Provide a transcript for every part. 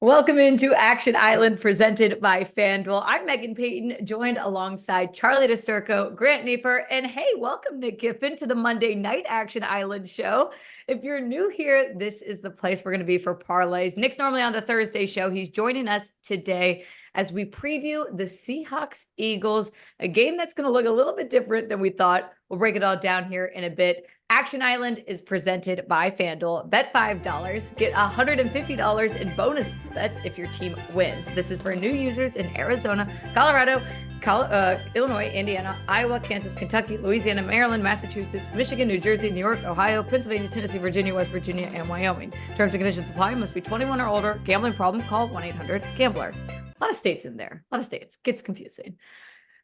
Welcome into Action Island presented by FanDuel. I'm Megan Payton, joined alongside Charlie DeSturco, Grant Naper, and hey, welcome Nick Giffen to the Monday Night Action Island show. If you're new here, this is the place we're going to be for parlays. Nick's normally on the Thursday show. He's joining us today as we preview the Seahawks Eagles, a game that's going to look a little bit different than we thought. We'll break it all down here in a bit. Action Island is presented by FanDuel. Bet $5, get $150 in bonus bets if your team wins. This is for new users in Arizona, Colorado, Illinois, Indiana, Iowa, Kansas, Kentucky, Louisiana, Maryland, Massachusetts, Michigan, New Jersey, New York, Ohio, Pennsylvania, Tennessee, Virginia, West Virginia, and Wyoming. Terms and conditions apply. Must be 21 or older. Gambling problem? Call 1-800-GAMBLER. A lot of states in there. A lot of states. Gets confusing.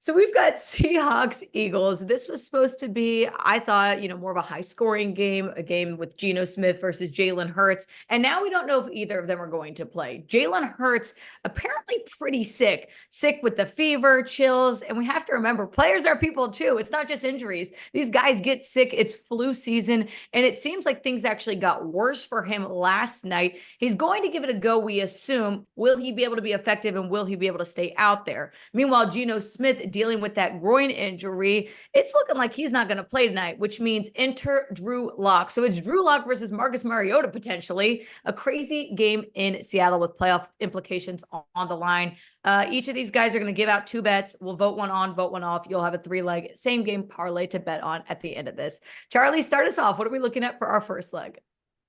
So we've got Seahawks Eagles. This was supposed to be, I thought, more of a high scoring game, a game with Geno Smith versus Jalen Hurts. And now we don't know if either of them are going to play. Jalen Hurts apparently pretty sick with the fever, chills. And we have to remember, players are people too. It's not just injuries. These guys get sick. It's flu season. And it seems like things actually got worse for him last night. He's going to give it a go, we assume. Will he be able to be effective and will he be able to stay out there? Meanwhile, Geno Smith dealing with that groin injury, it's looking like he's not going to play tonight, which means enter Drew Lock. So it's Drew Lock versus Marcus Mariota, potentially a crazy game in Seattle with playoff implications on the line. Each of these guys are going to give out two bets. We'll vote one on, vote one off. You'll have a 3-leg same game parlay to bet on at the end of this. Charlie, start us off. What are we looking at for our first leg?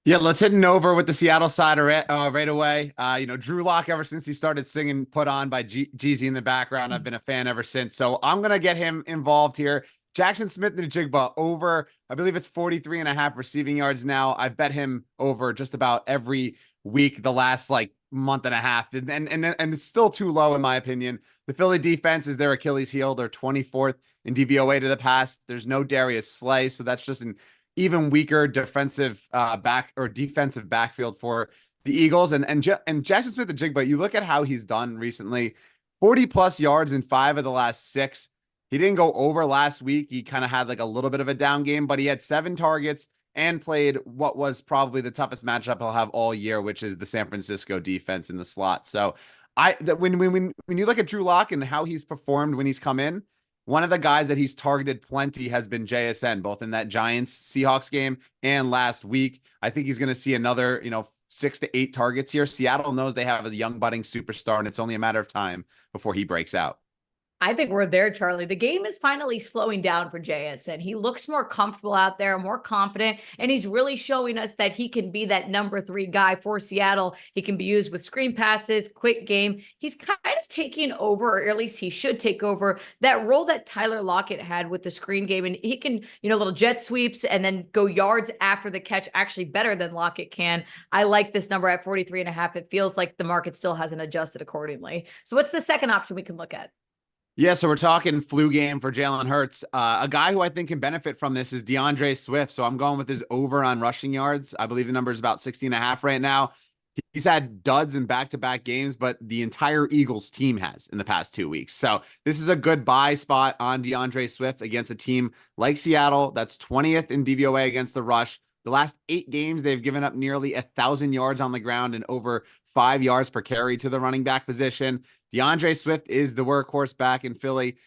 Yeah, let's hit an over with the Seattle side right away. Drew Lock, ever since he started singing Put On by Jeezy in the background, I've been a fan ever since. So I'm going to get him involved here. Jackson Smith-Njigba over, I believe it's 43.5 receiving yards now. I bet him over just about every week the last month and a half. And it's still too low in my opinion. The Philly defense is their Achilles heel. They're 24th in DVOA to the pass. There's no Darius Slay. So that's just an even weaker defensive backfield for the Eagles and Jackson Smith-Njigba. You look at how he's done recently, 40 plus yards in 5 of the last 6. He didn't go over last week. He kind of had a little bit of a down game, but he had 7 targets and played what was probably the toughest matchup he'll have all year, which is the San Francisco defense in the slot. So when you look at Drew Lock and how he's performed when he's come in, one of the guys that he's targeted plenty has been JSN, both in that Giants-Seahawks game and last week. I think he's going to see another, 6 to 8 targets here. Seattle knows they have a young budding superstar, and it's only a matter of time before he breaks out. I think we're there, Charlie. The game is finally slowing down for JSN. He looks more comfortable out there, more confident, and he's really showing us that he can be that number 3 guy for Seattle. He can be used with screen passes, quick game. He's kind of taking over, or at least he should take over, that role that Tyler Lockett had with the screen game. And he can, little jet sweeps and then go yards after the catch, actually better than Lockett can. I like this number at 43.5. It feels like the market still hasn't adjusted accordingly. So what's the second option we can look at? Yeah, so we're talking flu game for Jalen Hurts. A guy who I think can benefit from this is DeAndre Swift. So I'm going with his over on rushing yards. I believe the number is about 60.5 right now. He's had duds in back-to-back games, but the entire Eagles team has in the past 2 weeks. So this is a good buy spot on DeAndre Swift against a team like Seattle that's 20th in DVOA against the rush. The last 8 games, they've given up nearly 1,000 yards on the ground and over 5 yards per carry to the running back position. DeAndre Swift is the workhorse back in Philly.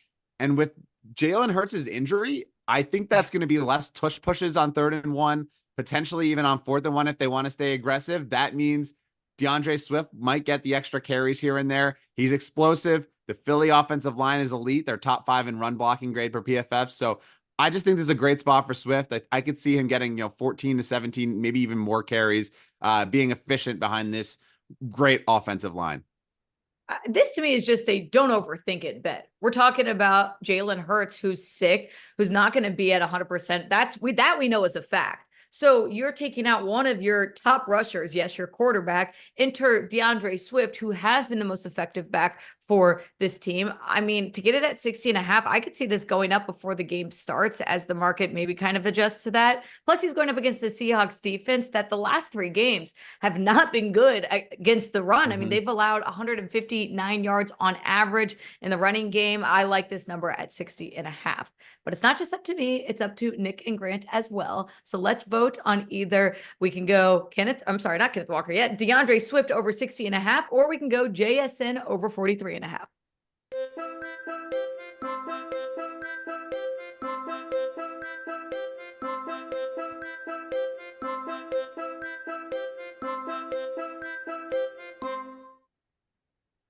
And with Jalen Hurts' injury, I think that's going to be less tush pushes on 3rd and 1, potentially even on 4th and 1 if they want to stay aggressive. That means DeAndre Swift might get the extra carries here and there. He's explosive. The Philly offensive line is elite. They're top 5 in run blocking grade per PFF. So I just think this is a great spot for Swift. I could see him getting 14 to 17, maybe even more carries, being efficient behind this great offensive line. This to me is just a don't overthink it bet. We're talking about Jalen Hurts, who's sick, who's not going to be at 100%. That we know is a fact. So you're taking out one of your top rushers, yes, your quarterback, enter DeAndre Swift, who has been the most effective back for this team. I mean, to get it at 60.5, I could see this going up before the game starts as the market maybe kind of adjusts to that. Plus, he's going up against the Seahawks defense that the last 3 games have not been good against the run. I mean, they've allowed 159 yards on average in the running game. I like this number at 60.5. But it's not just up to me. It's up to Nick and Grant as well. So let's vote vote on either we can go not Kenneth Walker yet, DeAndre Swift over 60.5, or we can go JSN over 43.5.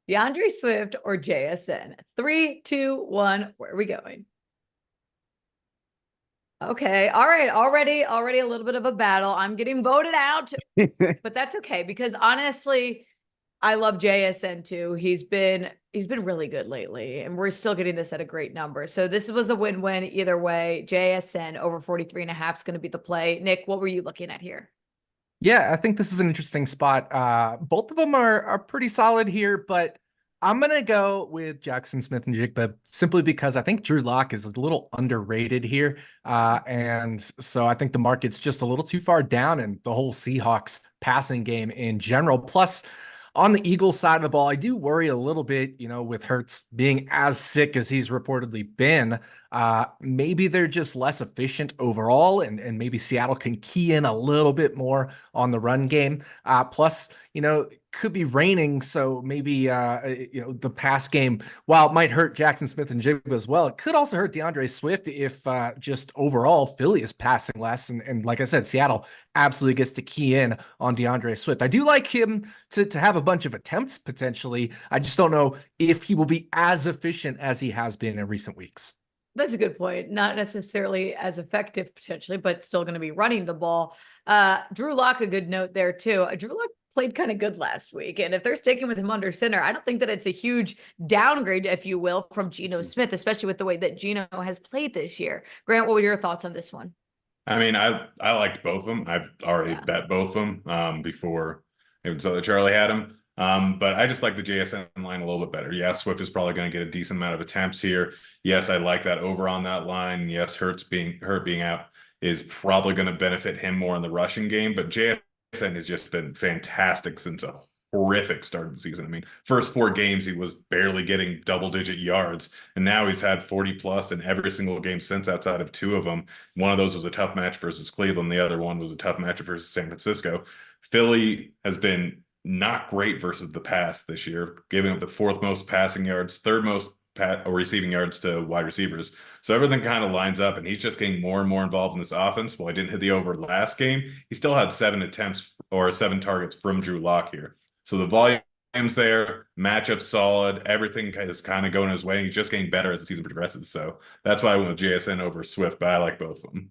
DeAndre Swift or JSN? 3, 2, 1. Where are we going? Okay. All right. Already a little bit of a battle. I'm getting voted out, but that's okay because honestly, I love JSN too. He's been really good lately, and we're still getting this at a great number. So this was a win-win either way. JSN over 43.5 is going to be the play. Nick, what were you looking at here? Yeah, I think this is an interesting spot. Both of them are pretty solid here, but I'm gonna go with Jackson Smith-Njigba simply because I think Drew Lock is a little underrated here. And so I think the market's just a little too far down in the whole Seahawks passing game in general. Plus, on the Eagles side of the ball, I do worry a little bit, with Hurts being as sick as he's reportedly been. Maybe they're just less efficient overall, and maybe Seattle can key in a little bit more on the run game. Plus, could be raining, so maybe the pass game, while it might hurt Jackson Smith-Njigba as well, it could also hurt DeAndre Swift if just overall Philly is passing less. And like I said, Seattle absolutely gets to key in on DeAndre Swift. I do like him to have a bunch of attempts potentially. I just don't know if he will be as efficient as he has been in recent weeks. That's a good point. Not necessarily as effective potentially, but still going to be running the ball. Drew Lock, a good note there too. Drew Lock played kind of good last week. And if they're sticking with him under center, I don't think that it's a huge downgrade, if you will, from Geno Smith, especially with the way that Geno has played this year. Grant, what were your thoughts on this one? I mean, I liked both of them. I've already bet both of them before even so that Charlie had them. But I just like the JSN line a little bit better. Yes, Swift is probably going to get a decent amount of attempts here. Yes, I like that over on that line. Yes, Hurt being out is probably going to benefit him more in the rushing game. But JSN has just been fantastic since a horrific start of the season. I mean, first 4 games, he was barely getting double-digit yards, and now he's had 40+ in every single game since, outside of 2 of them. One of those was a tough match versus Cleveland. The other one was a tough match versus San Francisco. Philly has been not great versus the pass this year, giving up the 4th most passing yards, 3rd most receiving yards to wide receivers. So everything kind of lines up, and he's just getting more and more involved in this offense. Well, I didn't hit the over last game. He still had 7 attempts or 7 targets from Drew Lock here. So the volume's there, matchup solid, everything is kind of going his way. He's just getting better as the season progresses. So that's why I went with JSN over Swift, but I like both of them.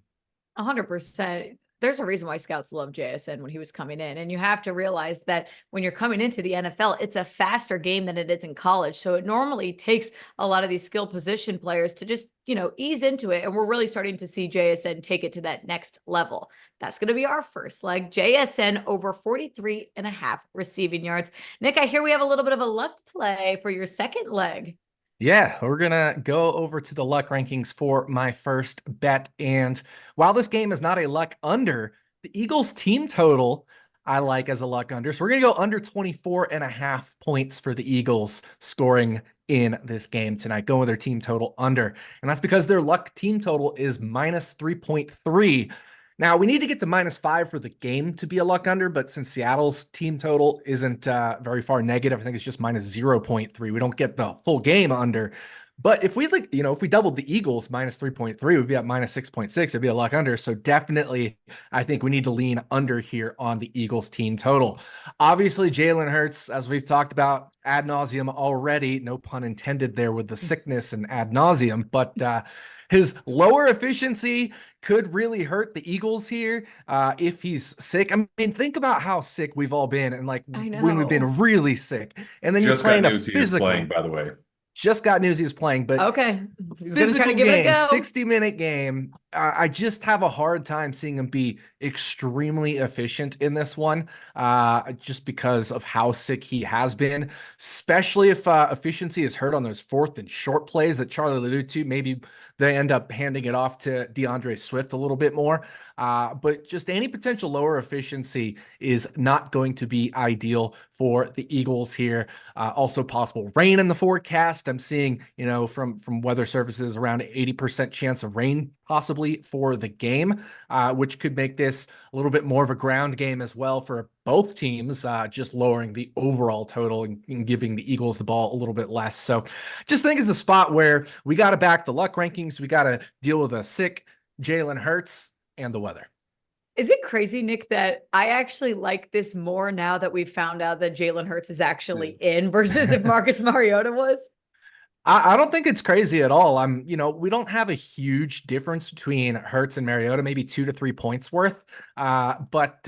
100%. There's a reason why scouts love JSN when he was coming in. And you have to realize that when you're coming into the NFL, it's a faster game than it is in college. So it normally takes a lot of these skill position players to just, ease into it. And we're really starting to see JSN take it to that next level. That's going to be our first leg. JSN over 43.5 receiving yards. Nick, I hear we have a little bit of a luck play for your second leg. Yeah, we're going to go over to the luck rankings for my first bet. And while this game is not a luck under, the Eagles team total I like as a luck under. So we're going to go under 24.5 points for the Eagles scoring in this game tonight. Going with their team total under. And that's because their luck team total is minus 3.3. Now, we need to get to -5 for the game to be a luck under, but since Seattle's team total isn't very far negative, I think it's just minus 0.3. We don't get the full game under. But if we if we doubled the Eagles minus 3.3, we'd be at minus 6.6. It'd be a luck under. So definitely, I think we need to lean under here on the Eagles team total. Obviously, Jalen Hurts, as we've talked about ad nauseum already, no pun intended there with the sickness and ad nauseum, but his lower efficiency could really hurt the Eagles here if he's sick. I mean, think about how sick we've all been, and when we've been really sick, and then you're playing a physical. Playing, by the way. Just got news he's playing, but okay, he's physical give game, it a go. 60-minute game. I just have a hard time seeing him be extremely efficient in this one, just because of how sick he has been, especially if efficiency is hurt on those 4th and short plays that Charlie alluded to. Maybe they end up handing it off to DeAndre Swift a little bit more. But just any potential lower efficiency is not going to be ideal for the Eagles here. Also possible rain in the forecast. I'm seeing, from weather services around 80% chance of rain possibly for the game, which could make this a little bit more of a ground game as well for both teams, just lowering the overall total and giving the Eagles the ball a little bit less. So just think it's a spot where we got to back the luck rankings. We got to deal with a sick Jalen Hurts and the weather. Is it crazy, Nick, that I actually like this more now that we've found out that Jalen Hurts is actually in versus if Marcus Mariota was? I don't think it's crazy at all. We don't have a huge difference between Hurts and Mariota, maybe 2 to 3 points worth. But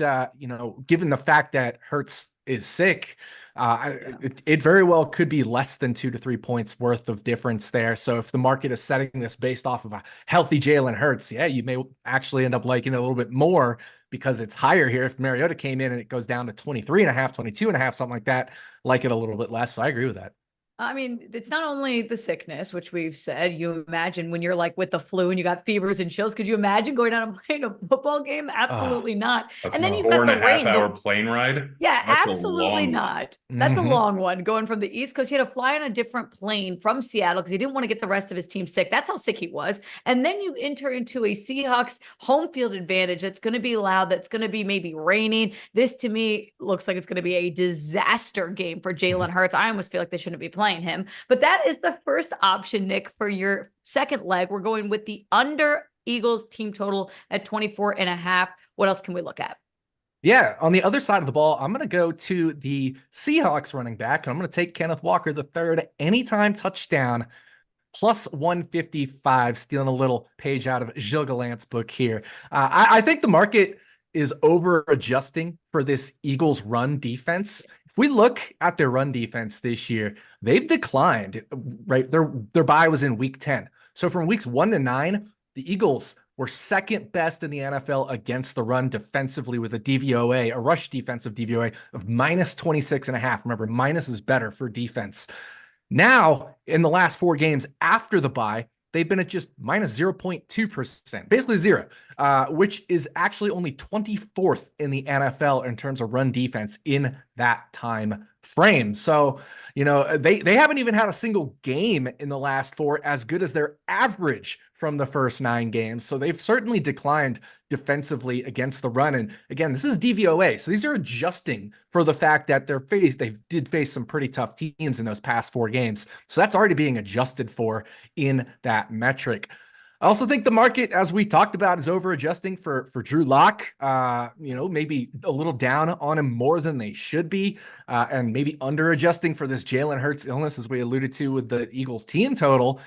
given the fact that Hurts is sick, it very well could be less than 2 to 3 points worth of difference there. So if the market is setting this based off of a healthy Jalen Hurts, you may actually end up liking it a little bit more because it's higher here. If Mariota came in and it goes down to 23.5, 22.5, something like that, like it a little bit less. So I agree with that. I mean, it's not only the sickness, which we've said. You imagine when you're like with the flu and you got fevers and chills. Could you imagine going out and playing a football game? Absolutely not. And then you've got the rain. 4.5-hour plane ride. Yeah, absolutely not. That's a long one. Going from the East Coast, he had to fly on a different plane from Seattle because he didn't want to get the rest of his team sick. That's how sick he was. And then you enter into a Seahawks home field advantage that's going to be loud. That's going to be maybe raining. This to me looks like it's going to be a disaster game for Jalen Hurts. I almost feel like they shouldn't be playing him. But that is the first option, Nick, for your second leg. We're going with the under Eagles team total at 24.5. What else can we look at? Yeah, on the other side of the ball, I'm going to go to the Seahawks running back, and I'm going to take Kenneth Walker III anytime touchdown, plus 155, stealing a little page out of Gilles Gallant's book here. I think the market is over adjusting for this Eagles run defense. If we look at their run defense this year, they've declined, right? Their bye was in week 10. So from weeks 1 to 9, the Eagles were second best in the NFL against the run defensively with a DVOA, a rush defensive DVOA of minus 26.5. Remember, minus is better for defense. Now, in the last 4 games after the bye, they've been at just minus 0.2%, basically zero, which is actually only 24th in the NFL in terms of run defense in that time frame. So, they haven't even had a single game in the last 4 as good as their average from the first 9 games. So they've certainly declined defensively against the run. And again, this is DVOA. So these are adjusting for the fact that they did face some pretty tough teams in those past 4 games. So that's already being adjusted for in that metric. I also think the market, as we talked about, is over adjusting for Drew Lock. Maybe a little down on him more than they should be, and maybe under adjusting for this Jalen Hurts illness, as we alluded to with the Eagles team total.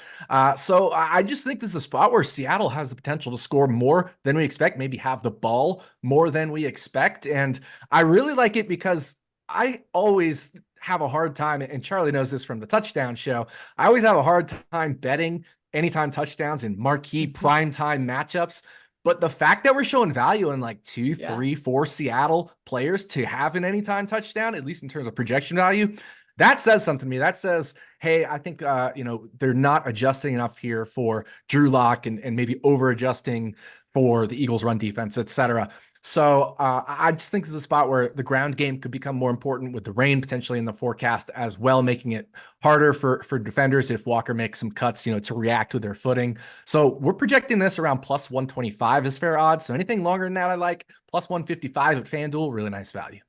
So I just think this is a spot where Seattle has the potential to score more than we expect, maybe have the ball more than we expect. And I really like it because I always have a hard time, and Charlie knows this from the touchdown show, I always have a hard time betting anytime touchdowns in marquee primetime matchups. But the fact that we're showing value in like 2, 3, 4 Seattle players to have an anytime touchdown, at least in terms of projection value, that says something to me. That says, hey, I think, they're not adjusting enough here for Drew Lock and maybe over adjusting for the Eagles run defense, etc. So I just think this is a spot where the ground game could become more important with the rain potentially in the forecast as well, making it harder for defenders if Walker makes some cuts, to react with their footing. So we're projecting this around plus 125 is fair odds. So anything longer than that, I like plus 155 at FanDuel, really nice value.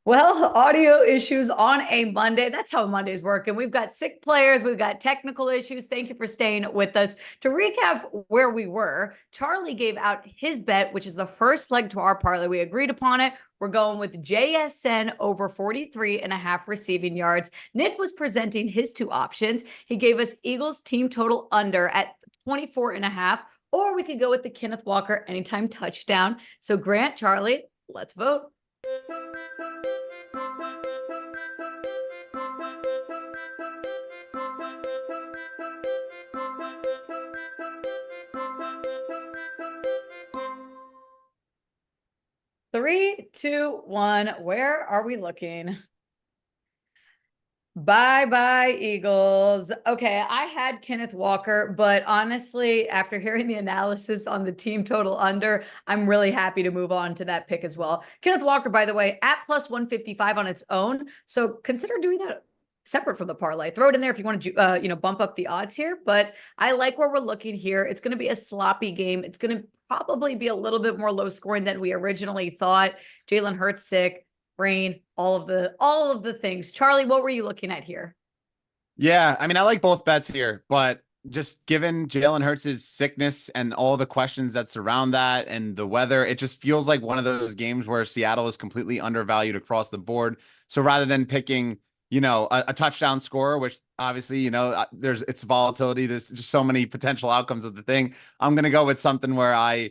Well, audio issues on a Monday. That's how Mondays work. And we've got sick players. We've got technical issues. Thank you for staying with us. To recap where we were, Charlie gave out his bet, which is the first leg to our parlay. We agreed upon it. We're going with JSN over 43.5 receiving yards. Nick was presenting his two options. He gave us Eagles team total under at 24.5, or we could go with the Kenneth Walker anytime touchdown. So Grant, Charlie, let's vote. Three, two, one. Where are we looking? Bye-bye, Eagles. Okay, I had Kenneth Walker, but honestly, after hearing the analysis on the team total under, I'm really happy to move on to that pick as well. Kenneth Walker, by the way, at plus 155 on its own. So consider doing that separate from the parlay. Throw it in there if you want to, bump up the odds here. But I like where we're looking here. It's going to be a sloppy game. It's going to probably be a little bit more low scoring than we originally thought. Jalen Hurts sick, brain, all of the things. Charlie, what were you looking at here? Yeah, I mean, I like both bets here, but just given Jalen Hurts' sickness and all the questions that surround that and the weather, it just feels like one of those games where Seattle is completely undervalued across the board. So rather than picking, a touchdown scorer, which obviously, it's volatility. There's just so many potential outcomes of the thing. I'm going to go with something where I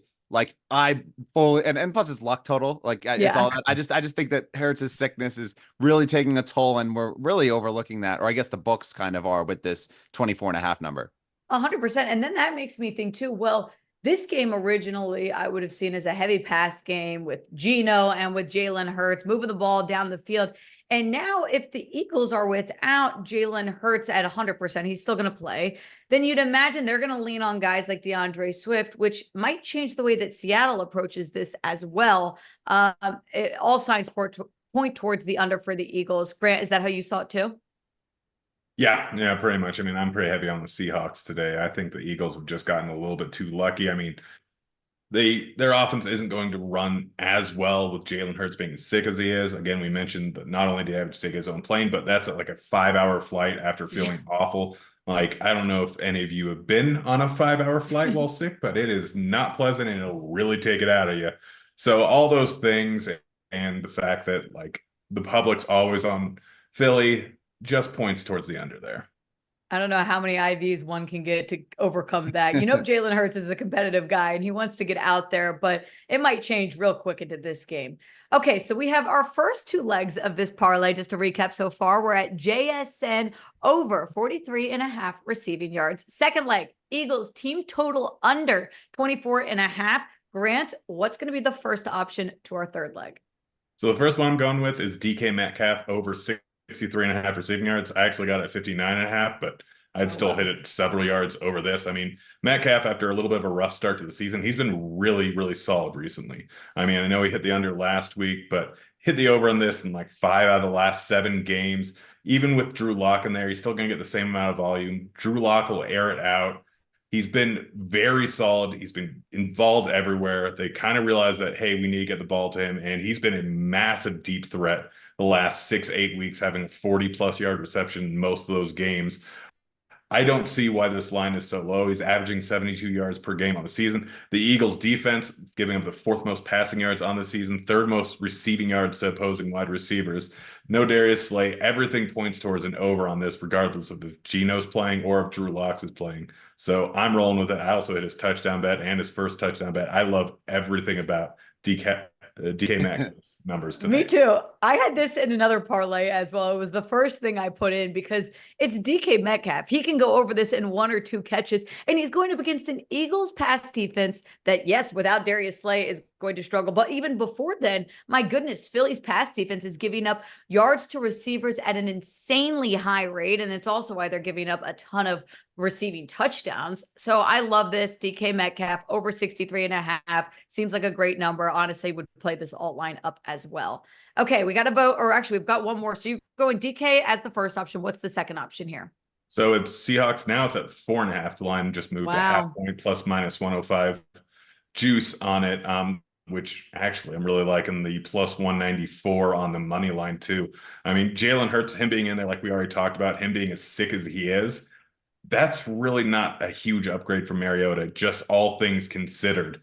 fully, and plus it's luck total. It's all, I just think that Hurts' sickness is really taking a toll, and we're really overlooking that, or I guess the books kind of are with this 24.5 number. 100%. And then that makes me think too, well, this game originally I would have seen as a heavy pass game with Geno and with Jalen Hurts moving the ball down the field. And now if the Eagles are without Jalen Hurts at 100%, he's still going to play, then you'd imagine they're going to lean on guys like DeAndre Swift, which might change the way that Seattle approaches this as well. All signs point towards the under for the Eagles. Grant, is that how you saw it too? Yeah, pretty much. I mean, I'm pretty heavy on the Seahawks today. I think the Eagles have just gotten a little bit too lucky. I mean, their offense isn't going to run as well with Jalen Hurts being as sick as he is. Again, we mentioned that not only did he have to take his own plane, but that's like a 5-hour flight after feeling awful. Like, I don't know if any of you have been on a 5-hour flight while sick, but it is not pleasant and it'll really take it out of you. So all those things and the fact that like the public's always on Philly just points towards the under there. I don't know how many IVs one can get to overcome that. Jalen Hurts is a competitive guy and he wants to get out there, but it might change real quick into this game. Okay, so we have our first two legs of this parlay. Just to recap so far, we're at JSN over 43.5 receiving yards. Second leg, Eagles team total under 24.5. Grant, what's going to be the first option to our third leg? So the first one I'm going with is DK Metcalf over 63.5 receiving yards. I actually got it at 59.5, but I'd still hit it several yards over this. I mean, Metcalf, after a little bit of a rough start to the season, he's been really, really solid recently. I mean, I know he hit the under last week, but hit the over on this in like 5 out of the last 7 games. Even with Drew Lock in there, he's still going to get the same amount of volume. Drew Lock will air it out. He's been very solid. He's been involved everywhere. They kind of realized that, hey, we need to get the ball to him. And he's been a massive deep threat the last 6-8 weeks, having a 40-plus yard reception in most of those games. I don't see why this line is so low. He's averaging 72 yards per game on the season. The Eagles defense giving up the 4th most passing yards on the season, 3rd most receiving yards to opposing wide receivers. No Darius Slay. Everything points towards an over on this, regardless of if Geno's playing or if Drew Lock is playing. So I'm rolling with it. I also hit his touchdown bet and his first touchdown bet. I love everything about DK Metcalf's numbers tonight. Me too. I had this in another parlay as well. It was the first thing I put in because it's DK Metcalf. He can go over this in 1 or 2 catches, and he's going up against an Eagles pass defense that, yes, without Darius Slay is going to struggle. But even before then, my goodness, Philly's pass defense is giving up yards to receivers at an insanely high rate. And it's also why they're giving up a ton of receiving touchdowns. So I love this. DK Metcalf over 63.5 seems like a great number. Honestly, would play this alt line up as well. Okay, we got to vote, or actually we've got one more. So you're going DK as the first option. What's the second option here? So it's Seahawks now. It's at 4.5. The line just moved to half point plus minus 105 juice on it. which actually I'm really liking the plus 194 on the money line too. I mean, Jalen Hurts, him being in there, like we already talked about, him being as sick as he is, that's really not a huge upgrade from Mariota, just all things considered.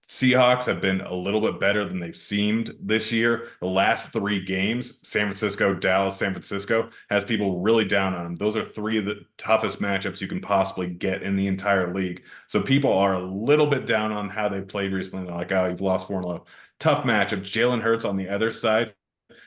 Seahawks have been a little bit better than they've seemed this year. The last 3 games, San Francisco, Dallas, San Francisco, has people really down on them. Those are 3 of the toughest matchups you can possibly get in the entire league. So people are a little bit down on how they played recently. They're like, oh, you've lost 4 in a row. Tough matchup. Jalen Hurts on the other side.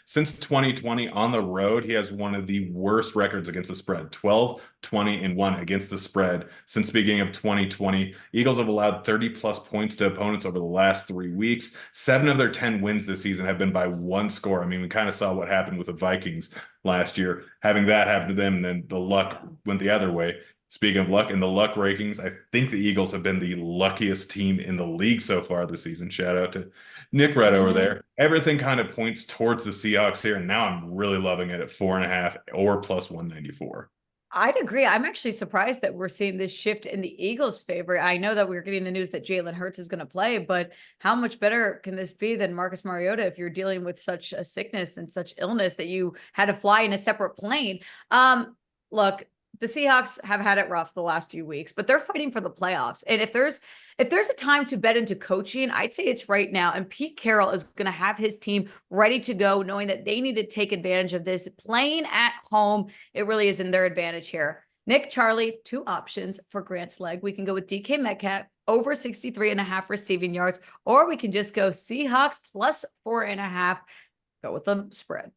Since 2020 on the road, he has one of the worst records against the spread, 12, 20, and 1 against the spread since the beginning of 2020. Eagles have allowed 30-plus points to opponents over the last 3 weeks. 7 of their 10 wins this season have been by 1 score. I mean, we kind of saw what happened with the Vikings last year. Having that happen to them, and then the luck went the other way. Speaking of luck, in the luck rankings, I think the Eagles have been the luckiest team in the league so far this season. Shout out to Nick Red over there. Everything kind of points towards the Seahawks here, and now I'm really loving it at 4.5 or plus 194. I'd agree. I'm actually surprised that we're seeing this shift in the Eagles' favor. I know that we're getting the news that Jalen Hurts is going to play, but how much better can this be than Marcus Mariota if you're dealing with such a sickness and such illness that you had to fly in a separate plane? Look, the Seahawks have had it rough the last few weeks, but they're fighting for the playoffs. And if there's a time to bet into coaching, I'd say it's right now. And Pete Carroll is going to have his team ready to go, knowing that they need to take advantage of this. Playing at home, it really is in their advantage here. Nick, Charlie, 2 options for Grant's leg. We can go with DK Metcalf over 63.5 receiving yards, or we can just go Seahawks plus 4.5. Go with the spread.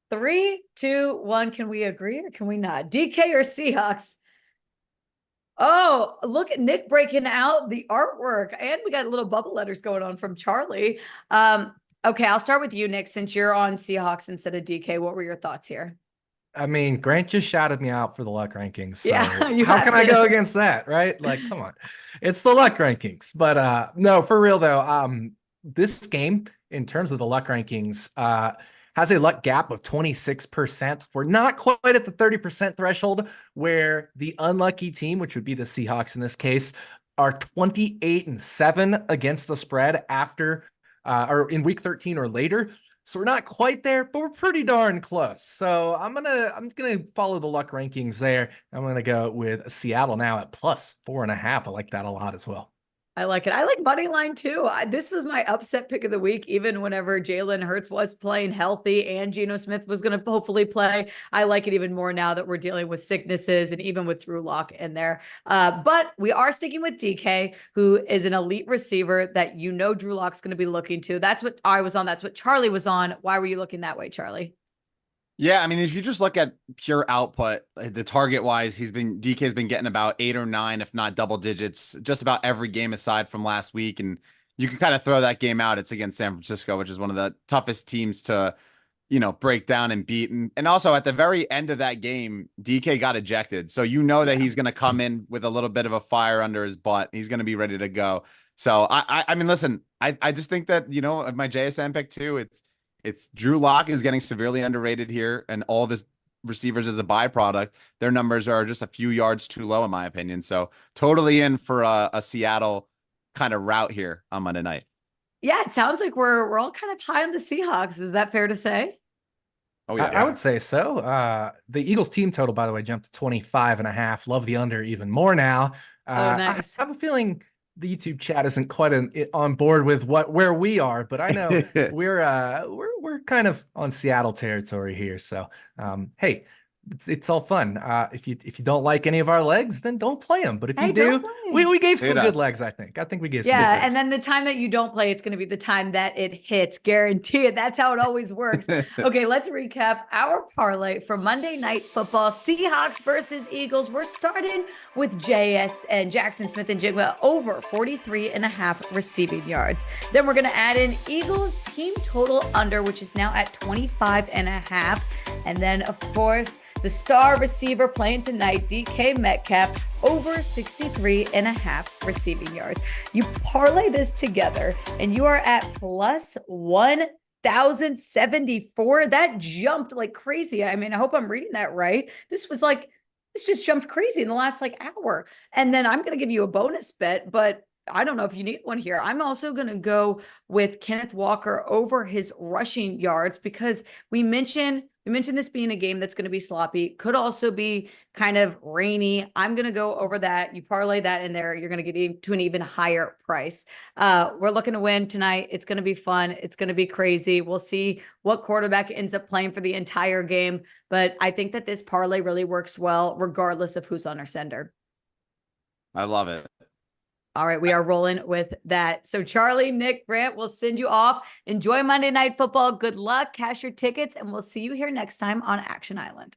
Three, 2, 1. Can we agree or can we not? DK or Seahawks? Oh, look at Nick breaking out the artwork. And we got little bubble letters going on from Charlie. Okay, I'll start with you, Nick, since you're on Seahawks instead of DK. What were your thoughts here? I mean, Grant just shouted me out for the luck rankings. So Yeah, how can I go against that, right? Like, come on. It's the luck rankings. But no, for real though, this game, in terms of the luck rankings, has a luck gap of 26%. We're not quite at the 30% threshold, where the unlucky team, which would be the Seahawks in this case, are 28-7 against the spread after or in week 13 or later. So we're not quite there, but we're pretty darn close. So I'm gonna follow the luck rankings there. I'm gonna go with Seattle now at plus 4.5. I like that a lot as well. I like it. I like money line too. This was my upset pick of the week, even whenever Jalen Hurts was playing healthy and Geno Smith was going to hopefully play. I like it even more now that we're dealing with sicknesses and even with Drew Lock in there. But we are sticking with DK, who is an elite receiver that Drew Lock's going to be looking to. That's what I was on. That's what Charlie was on. Why were you looking that way, Charlie? Yeah, I mean, if you just look at pure output, the target wise, DK's been getting about 8 or 9, if not double digits, just about every game aside from last week. And you can kind of throw that game out. It's against San Francisco, which is one of the toughest teams to, break down and beat. And also at the very end of that game, DK got ejected. So that he's going to come in with a little bit of a fire under his butt. He's going to be ready to go. So I mean, listen, I just think that, my JSN pick too, it's Drew Lock is getting severely underrated here, and all the receivers as a byproduct, their numbers are just a few yards too low, in my opinion. So totally in for a Seattle kind of route here on Monday night. Yeah, it sounds like we're all kind of high on the Seahawks. Is that fair to say? Oh yeah, I would say so. The Eagles team total, by the way, jumped to 25.5. Love the under even more now. Nice. I have a feeling the YouTube chat isn't quite on board with where we are, but I know we're kind of on Seattle territory here. So, hey, it's all fun. If you don't like any of our legs, then don't play them. But if you do, we gave some good legs. I think we gave some good legs. And then the time that you don't play, it's going to be the time that it hits. Guarantee it. That's how it always works. Okay, let's recap our parlay for Monday Night Football. Seahawks versus Eagles. We're starting with JSN, Jackson Smith and Jigba, over 43.5 receiving yards. Then we're going to add in Eagles team total under, which is now at 25.5. And then, of course, the star receiver playing tonight, DK Metcalf, over 63.5 receiving yards. You parlay this together, and you are at plus 130. 1,074. That jumped like crazy. I mean, I hope I'm reading that right. This just jumped crazy in the last like hour. And then I'm going to give you a bonus bet, but I don't know if you need one here. I'm also going to go with Kenneth Walker over his rushing yards because we mentioned this being a game that's going to be sloppy. Could also be kind of rainy. I'm going to go over that. You parlay that in there, you're going to get to an even higher price. We're looking to win tonight. It's going to be fun. It's going to be crazy. We'll see what quarterback ends up playing for the entire game. But I think that this parlay really works well, regardless of who's on our sender. I love it. All right, we are rolling with that. So Charlie, Nick, Grant, we'll send you off. Enjoy Monday Night Football. Good luck. Cash your tickets, and we'll see you here next time on Action Island.